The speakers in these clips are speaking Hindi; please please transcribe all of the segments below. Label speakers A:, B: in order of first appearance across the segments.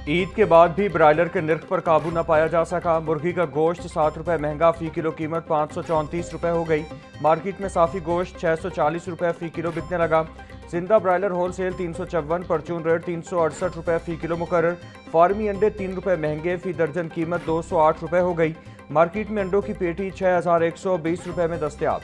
A: ईद के बाद भी ब्रायलर के निर्ख पर काबू न पाया जा सका। मुर्गी का गोश्त 7 रुपए महंगा, फी किलो कीमत 534 रुपए हो गई। मार्केट में साफी गोश्त 640 रुपए फी किलो बिकने लगा। जिंदा ब्रायलर होलसेल 354, परचून रेट 368 रुपए फी किलो मुकर्रर। फार्मी अंडे 3 रुपए महंगे, फी दर्जन कीमत 208 रुपए हो गई। मार्केट में अंडों की पेटी 6120 रुपए में दस्तयाब।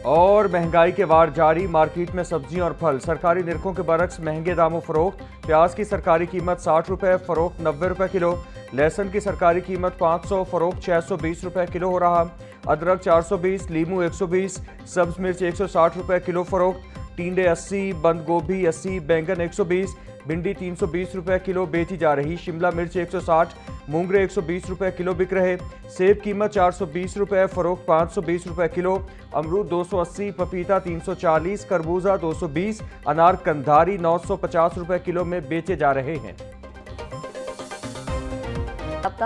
A: और महंगाई के वार जारी। मार्केट में सब्जियां और फल सरकारी निरखों के बरक्स महंगे दामों फरोख्त। प्याज की सरकारी कीमत 60 रुपए, फरोख्त 90 रुपए किलो। लहसुन की सरकारी कीमत 500, फरोख्त 620 रुपए किलो हो रहा। अदरक 420, लीमू 120, सब्ज मिर्च 160 रुपए किलो फरोख्त। टींडे 80, बंद गोभी 80, बैंगन 120, भिंडी 320 रुपए किलो बेची जा रही। शिमला मिर्च 160, मूंगरे 120 रुपए किलो बिक रहे। सेब कीमत 420 रुपए, फरोख्त 520 रुपए किलो। अमरूद 280, पपीता 340, खरबूजा 220, अनार कंधारी 950 रुपए किलो में बेचे जा रहे हैं।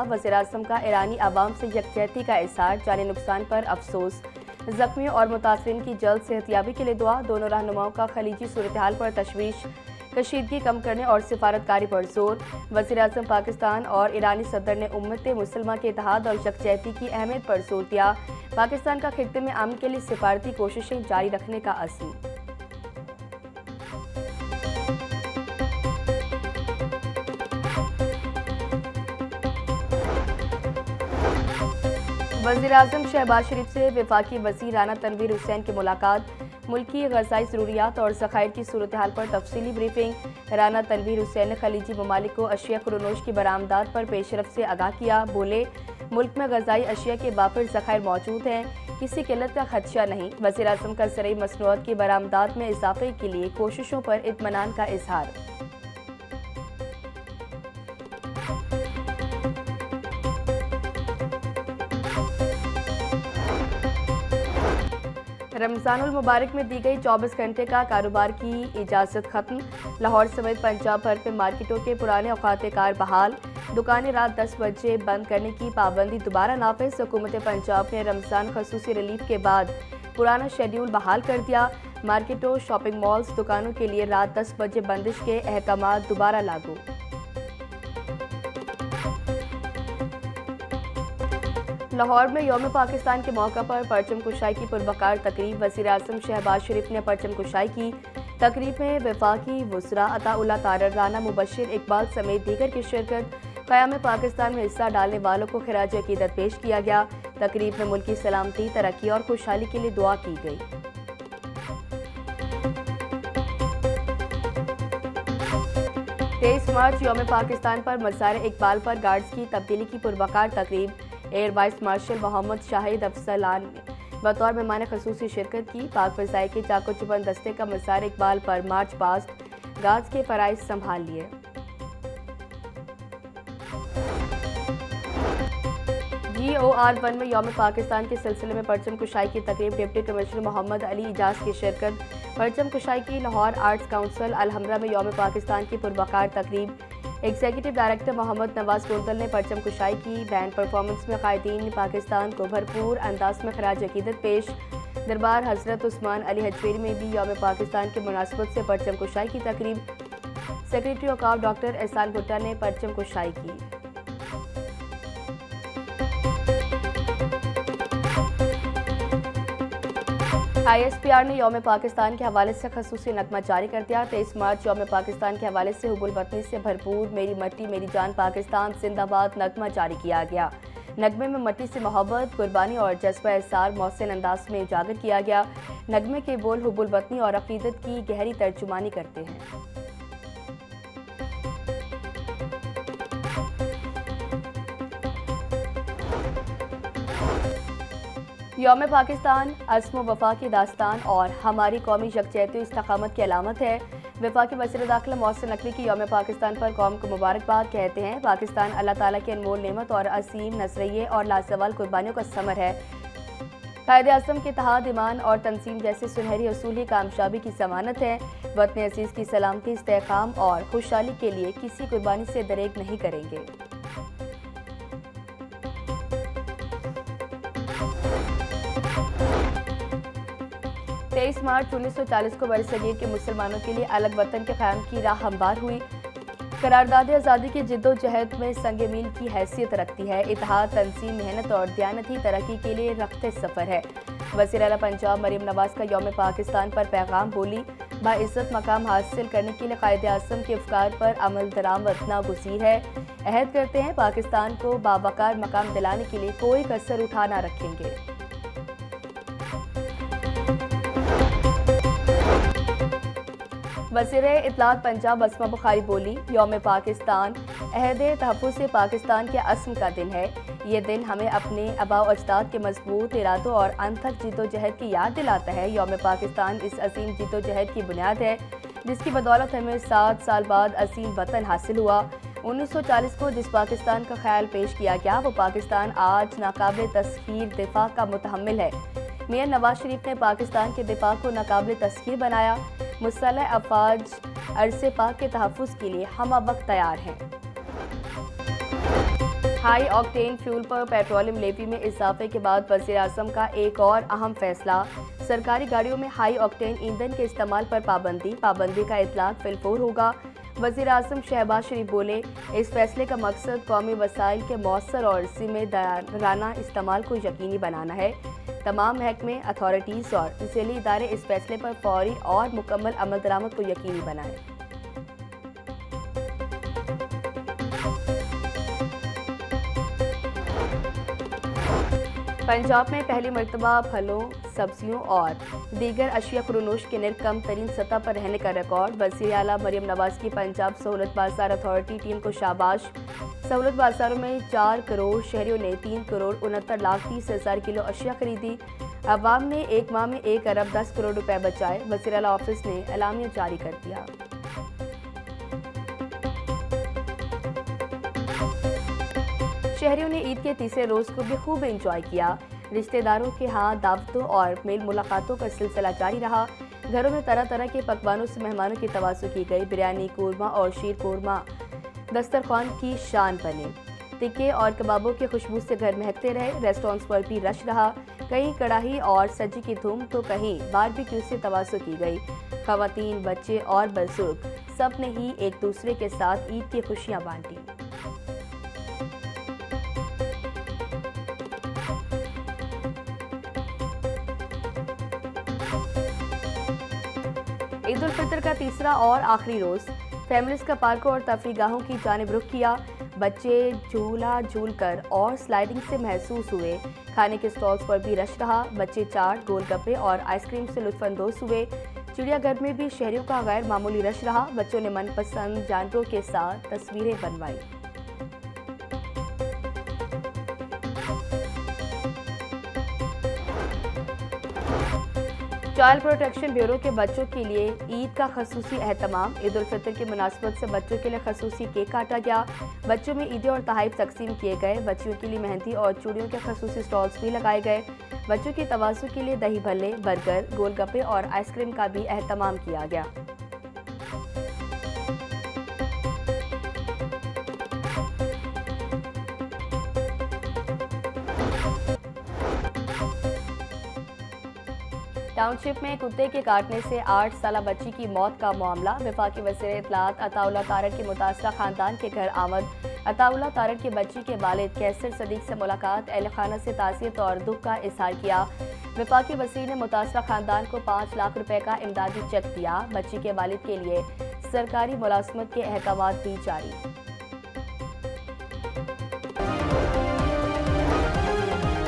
B: वज़ीर-ए-आज़म का ईरानी आवाम से यकजहती का इज़हार, जानी नुकसान पर अफसोस। जख्मियों और मुतासरीन की जल्द सेहतयाबी के लिए दुआ। दोनों रहनुमाओं का खलीजी सूरत हाल पर तशवीश, कशीदगी कम करने और सिफारतकारी पर जोर। वज़ीर-ए-आज़म पाकिस्तान और ईरानी सदर ने उम्मत मुसलमा के इत्तेहाद और यकजहती की अहमियत पर जोर दिया। पाकिस्तान का खित्ते में अमन के लिए सिफारती कोशिशें जारी रखने का अज़्म। वज़ीर-ए-आज़म शहबाज शरीफ से वफाकी वज़ीर राना तनवीर हुसैन की मुलाकात। मुल्की ग़ज़ाई ज़रूरियात और ज़खायर की सूरत हाल पर तफसीली ब्रीफिंग। राना तनवीर हुसैन ने खलीजी ममालिक को अशिया खुरोनोश की बरामदात पर पेशरफ से आगाह किया। बोले, मुल्क में ग़ज़ाई अशिया के बाफिर ज़खायर मौजूद हैं, किसी किल्लत का खदशा नहीं। वज़ीर-ए-आज़म का ज़रई मसनूआत की बरामदात में इजाफे के लिए कोशिशों पर इत्मीनान का इजहार। रमज़ानुल मुबारक में दी गई 24 घंटे का कारोबार की इजाज़त खत्म। लाहौर समेत पंजाब भर में मार्केटों के पुराने औकात कार बहाल। दुकानें रात 10 बजे बंद करने की पाबंदी दोबारा नाफिज। हुकूमत पंजाब ने रमज़ान खसूसी रिलीफ के बाद पुराना शेड्यूल बहाल कर दिया। मार्केटों, शॉपिंग मॉल्स, दुकानों के लिए रात 10 बजे बंदिश के अहकामात दोबारा लागू। लाहौर में यौम पाकिस्तान के मौका पर परचम कुशाई की पुरवकार तकरीब। वज़ीर-ए-आज़म शहबाज शरीफ ने परचम कुशाई की। तकरीब में वफाकी वुज़रा अताउल्लाह तारर, राना मुबश्शिर इकबाल समेत दीगर की शिरकत। क़याम पाकिस्तान में हिस्सा डालने वालों को खिराज अक़ीदत पेश किया गया। तकरीब में मुल्क की सलामती, तरक्की और खुशहाली के लिए दुआ की गई। 23 मार्च यौम पाकिस्तान पर मज़ार इकबाल पर गार्ड्स की तब्दीली की पुरवकार तकरीब। Air vice marshal Mohammad Shahid Afsalan ने बतौर मेहमान खसूसी शिरकत की। पाक फ़ज़ाई के चाको चुबंद दस्ते का मज़ार इकबाल पर मार्च पास्ट, गार्ड्स के फ़राइज़ संभाल लिए। GOR1 में यौम पाकिस्तान के सिलसिले में परचम कुशाई की तकरीब। डिप्टी कमिश्नर मोहम्मद अली इजाज़ की शिरकत। परचम कुशाई की। लाहौर आर्ट्स काउंसिल अलहमरा में यौम पाकिस्तान की पुरवकार तकरीब। एग्जीक्यूटिव डायरेक्टर मोहम्मद नवाज गुंदल ने परचम कुशाई की। बैंड परफॉर्मेंस में कायदीन पाकिस्तान को भरपूर अंदाज में खराज अकीदत पेश। दरबार हजरत उस्मान अली हजवेरी में भी यौम पाकिस्तान की मुनासबत से परचम कुशाई की तकरीब। सेक्रेटरी औकाफ डॉक्टर एहसान भुट्टा ने परचम कुशाई की। ISPR ने यौम पाकिस्तान के हवाले से खसूसी नगमा जारी कर दिया। 23 मार्च यौम पाकिस्तान के हवाले से हुब्बुल वतनी से भरपूर मेरी मट्टी मेरी जान पाकिस्तान जिंदाबाद नगमा जारी किया गया। नगमे में मट्टी से मोहब्बत, कुर्बानी और जज्बा एहसार मौसन अंदाज में उजागर किया गया। नगमे के बोल हुब्बुल वतनी और अकीदत की गहरी तर्जुमानी करते हैं। यौम पाकिस्तान अज़्म वफ़ा की दास्तान और हमारी कौमी यकजहती इस्तकामत की अलामत है। वफाकी वज़ीर दाखिला मोहसिन नकवी की यौम पाकिस्तान पर कौम को मुबारकबाद। कहते हैं, पाकिस्तान अल्लाह ताला की अनमोल नेमत और असीम नज़रिए और लाजवाल कुर्बानियों का समर है। कायदे-ए-आज़म के इत्तेहाद, ईमान और तंजीम जैसे सुनहरी असूल ही कामयाबी की ज़मानत है। वतन अज़ीज़ की सलामती, इस्तेहकाम और खुशहाली के लिए किसी कुर्बानी से दरेक नहीं करेंगे। 23 मार्च 1940 को बरसगीर के मुसलमानों के लिए अलग वतन के क़याम की राह हमवार हुई। करारदाद आज़ादी की जिद्दोजहद में संग मील की हैसियत रखती है। इत्तेहाद, तंजीम, मेहनत और दयानती तरक्की के लिए रखते सफ़र है। वज़ीर आला पंजाब मरीम नवाज़ का यौम पाकिस्तान पर पैगाम बोली, बाइज़्ज़त मकाम हासिल करने के लिए कायदे आज़म के अफ़कार पर अमल दरामद नागुज़ीर है। अहद करते हैं पाकिस्तान को बावकार मकाम दिलाने के लिए कोई कसर उठा ना रखेंगे। वज़ीर इत्तलात पंजाब अस्मा बुखारी बोली, यौम पाकिस्तान अहद तहफ़्फ़ुज़ से पाकिस्तान के अस्म का दिन है। ये दिन हमें अपने आबाओ अजदाद के मजबूत इरादों और अनथक जिद्दोजहद की याद दिलाता है। यौम पाकिस्तान इस अजीम जिद्दोजहद की बुनियाद है जिसकी बदौलत हमें 7 साल बाद अजीम वतन हासिल हुआ। 1940 को जिस पाकिस्तान का ख्याल पेश किया गया वो पाकिस्तान आज नाकाबिल तस्खीर दिफा का मुतहम्मिल है। मियां नवाज शरीफ ने पाकिस्तान के दिफा को नाकाबिल तस्खीर बनाया। मुसल्लह अफवाज अरसे पाक के तहफ़्फ़ुज़ के लिए हम वक्त तैयार हैं। हाई ऑक्टेन फ्यूल पर पेट्रोलियम लेवी में इजाफे के बाद वज़ीर आज़म का एक और अहम फैसला, सरकारी गाड़ियों में हाई ऑक्टेन ईंधन के इस्तेमाल पर पाबंदी का इतलाक फिलफौर होगा। वज़ीर आज़म शहबाज शरीफ बोले, इस फैसले का मकसद कौमी वसाइल के मौसर और ज़िम्मेदाराना इस्तेमाल को यकीनी बनाना है। तमाम महकमे, अथॉरिटीज़ और ज़िली इदारे इस फैसले पर फौरी और मुकम्मल अमल दरामद को यकीनी बनाएं। पंजाब में पहली मरतबा फलों, सब्जियों और दीगर अशिया खुरनोश के निर्ख कम तरीन सतह पर रहने का रिकॉर्ड। वज़ीर आला मरीम नवाज़ की पंजाब सहूलत बाजार अथॉरिटी टीम को शाबाश। सहूलत बाजारों में 4 करोड़ शहरियों ने 3 करोड़ 69,30,000 किलो अशिया खरीदी। अवाम ने एक माह में 1 अरब 10 करोड़ रुपए बचाए। वज़ीर आला ऑफिस ने एलामिया जारी कर दिया। शहरियों ने ईद के तीसरे रोज को भी खूब एंजॉय किया। रिश्तेदारों के यहाँ दावतों और मेल मुलाकातों का सिलसिला जारी रहा। घरों में तरह तरह के पकवानों से मेहमानों की तवाज़ु की गई। बिरयानी, कोरमा और शीर कोरमा दस्तरखान की शान बने। टिक्के और कबाबों की खुशबू से घर महकते रहे। रेस्टोरेंट्स पर भी रश रहा। कहीं कढ़ाई और सब्जी की धूम तो कहीं बारबेक्यू से तवाज़ु की गई। ख़वातीन, बच्चे और बुजुर्ग सब ने ही एक दूसरे के साथ ईद की खुशियाँ बांटी। ईद उल फितर का तीसरा और आखिरी रोज फैमिलीज का पार्कों और तफरीगाहों की जानिब रुख किया। बच्चे झूला झूलकर और स्लाइडिंग से महसूस हुए। खाने के स्टॉल्स पर भी रश रहा। बच्चे चाट, गोलगप्पे और आइसक्रीम से लुत्फानंदोज हुए। चिड़ियाघर में भी शहरियों का गैर मामूली रश रहा। बच्चों ने मनपसंद जानवरों के साथ तस्वीरें बनवाई। चाइल्ड प्रोटेक्शन ब्यूरो के बच्चों के लिए ईद का खसूसी एहतमाम। ईद उल फितर की मुनासबत से बच्चों के लिए खसूसी केक काटा गया। बच्चों में ईदें और तोहफ़े तकसीम किए गए। बच्चियों के लिए मेहंदी और चूड़ियों के खसूसी स्टॉल्स भी लगाए गए। बच्चों की तवाज़ु के लिए दही भल्ले, बर्गर, गोलगप्पे और आइसक्रीम का भी एहतमाम किया गया। टाउनशिप में कुत्ते के काटने से 8 साला बच्ची की मौत का मामला। वफाकी वज़ीर इत्तलात अताउल्लाह तारड़ के मुतासरा खानदान के घर आमद। अताउल्लाह तारड़ के बच्ची के वालिद कैसर सदीक से मुलाकात। अहल खाना से ताज़ियत और दुख का इजहार किया। वफाकी वज़ीर ने मुतासरा खानदान को 5 लाख रुपए का इमदादी चेक दिया। बच्ची के वालिद के लिए सरकारी मुलाजमत के अहकामात भी जारी।